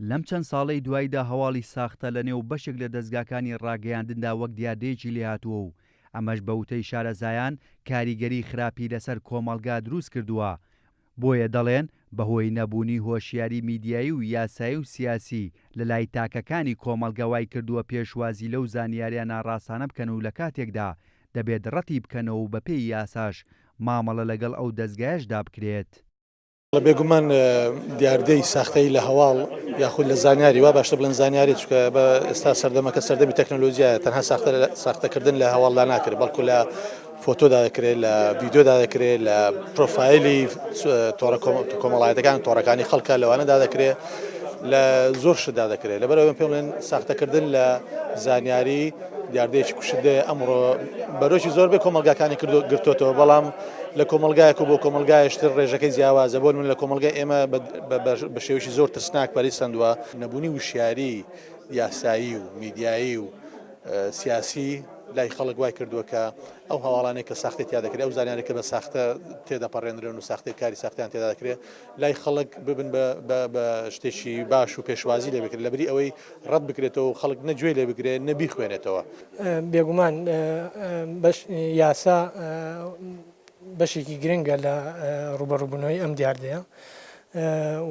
لەم چەند ساڵەی دواییدا هەواڵی ساختە لە نێو بەشێک لە دەستگاکانی ڕاگەیاندندا وەک دیاردەیەکی لێهاتووە و ئەمەش بە وتەی شارەزایان کاریگەری خراپی لەسەر کۆمەڵگا دروست کردووە. بۆیە دەڵێن بەهۆی نەبوونی هۆشیاری میدیایی و یاسایی و سیاسی لە لای تاکەکانی کۆمەڵگەوای کردووە پێشوازی لەو زانیاریە ناڕاستانە بکەن و لە کاتێکدا دەبێت ڕەتی بکەنەوە و بەپێی یاساش مامەڵە لەگەڵ ئەو دەستگایشدا بکرێت. بێگومان دیاردەی ساختەی لە هەواڵ یاخود لە زانیاری وا باشتر بڵێن زانیاری چکە بە ئێستا سەردەمەکە سەردەمی تەکنۆلۆژیایە تەنها ساختەکردن لە هەواڵدا ناکرێت بەڵکو لە فۆتۆدا دەکرێت لە ڤیدیۆدا دەکرێت لە پرۆفایلی کۆمەڵایەتەکان تۆڕەکانی خەڵکە لەوانەدا دەکرێت لە زۆر شتدا دەکرێت لەبەرەوە پێ بڵێن ساختەکردن لە زانیاری دیاردەیەکی کوشتێ ئەمڕۆ بەرۆشی زۆر بێ کۆمەلگاکانی گرتوتەوە بەڵام لە کۆمەلگایەک و بۆ کۆمەلگایشتر ڕێژەکەی جیاوازە بۆ من لە کۆمەلگای ئێمە بە شێوەیەکی زۆر ترسناک پەریسەندووە نەبوونی وشیاری یاسایی و میدیایی و سیاسی لای خەڵک وای کردووە کە ئەو هەواڵانەی کە ساختی تیا دەکرێت ئەو زانیاری کە بە ساختە تێدا پەڕێنرێن و ساختی کاری ساختیان تێدا دەکرێت لای خەڵک ببن بە شتێکی باش و پێشوازی لێ بکرێت لەبەری ئەوەی ڕەت بکرێتەوە و خەڵک نەگوێ لێ بگرێت نەبی خوێنێتەوە. بێگومان یاسا بەشێکی گرنگە لە ڕوبەڕووبوونەوەی ئەم دیاردەیە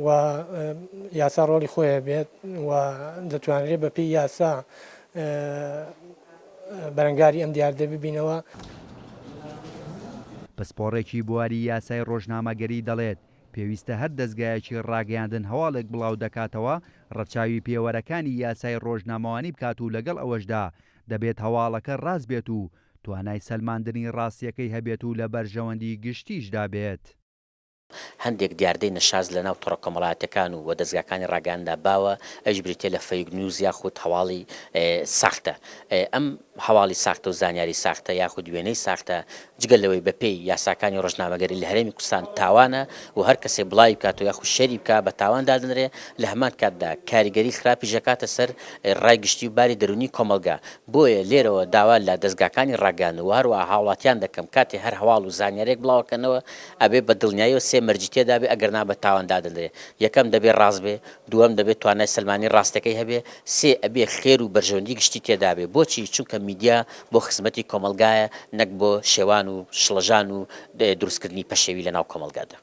و یاسا ڕۆڵی خۆیە بێت و دەتوانرێت بەپێی یاسا بەرەنگاری ئەم دیاردە ببینەوە. پسپۆڕێکی بواری یاسای ڕۆژنامەگەری دەڵێت پێویستە هەر دەستگایەکی ڕاگەیاندن هەواڵێک بڵاو دەکاتەوە ڕەچاوی پێوەرەکانی یاسای ڕۆژنامەوانی بکات و لەگەڵ ئەوەشدا دەبێت هەواڵەکە ڕاست بێت و توانای سەلماندنی ڕاستیەکەی هەبێت و لە بەرژەوەندی گشتیشدا بێت. هەندێک دیاردەی نەشاز لە ناو تۆڕە کۆمەڵایەتەکان و دەستگاکانی ڕاگەیاندە باوە ئەش بریتێ لە فەیک نیوز یاخود هەواڵی ساختە. ئەم هەواڵی ساختە و زانیاری ساختە یاخود وێنەی ساختە جگەلەوەی بەپێی یاساکانی ڕۆژنامەگەری لە هەرێمی کوردستان تاوانە و هەر کەسێ بڵاوی بکات و یاخود شەری بکە بە تاوان دادنرێ لە هەمان کاتدا کاریگەری خراپی ژەکاتە سەر ڕای گشتی و باری دەرونی کۆمەلگا. بۆیە لێرەوە داوا لە دەستگاکانی ڕاگەیاندن و هەروەها هاوڵاتیان دەکەم کاتێ هەر هەواڵ و زانیارێک بڵاوکەنەوە ئەبێ بە دڵنیایی و سێ مەرجی تێدا بێ ئەگەر نا بە تاوان دادنرێ. یەکەم دەبێت ڕاست بێ، دووەم دەبێت توانای سەلمانی ڕاستەکەی هەبێ، سێ ئەبێ خێر و بەرژەوەندی گشتی تێدا بێ. بۆچی؟ چونکە میدیا بۆ خزمەتی کۆمەلگایە نەک بۆ شێوان و شڵەژان و دروستکردنی پەشێوی لە ناو کۆمەلگادا.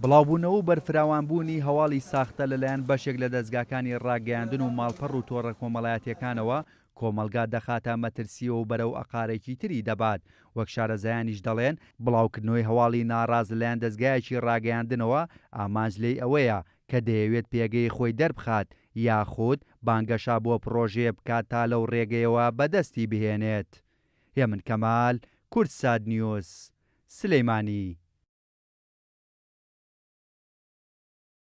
بڵاوبوونەوە و بەرفراوانبوونی هەواڵی ساختە لەلایەن بەشێک لە دەستگاکانی ڕاگەیاندن و ماڵپەڕ و تۆڕە کۆمەڵایەتیەکانەوە کۆمەلگا دەخاتە مەترسیەوە و بەرەو ئەقارێکی تری دەبات. وەک شارەزایانیش دەڵێن بڵاوکردنەوەی هەواڵی ناڕاز لەلایەن دەستگایەکی ڕاگەیاندنەوە ئامانج لێی ئەوەیە کە دەیەوێت پێگەی خۆی دەربخات یاخود بانگەشا بۆ پرۆژێ بکات تا لەو ڕێگەیەوە بەدەستی بهێنێت. هێمن کەمال، کورتسات نیوز، سلەیمانی.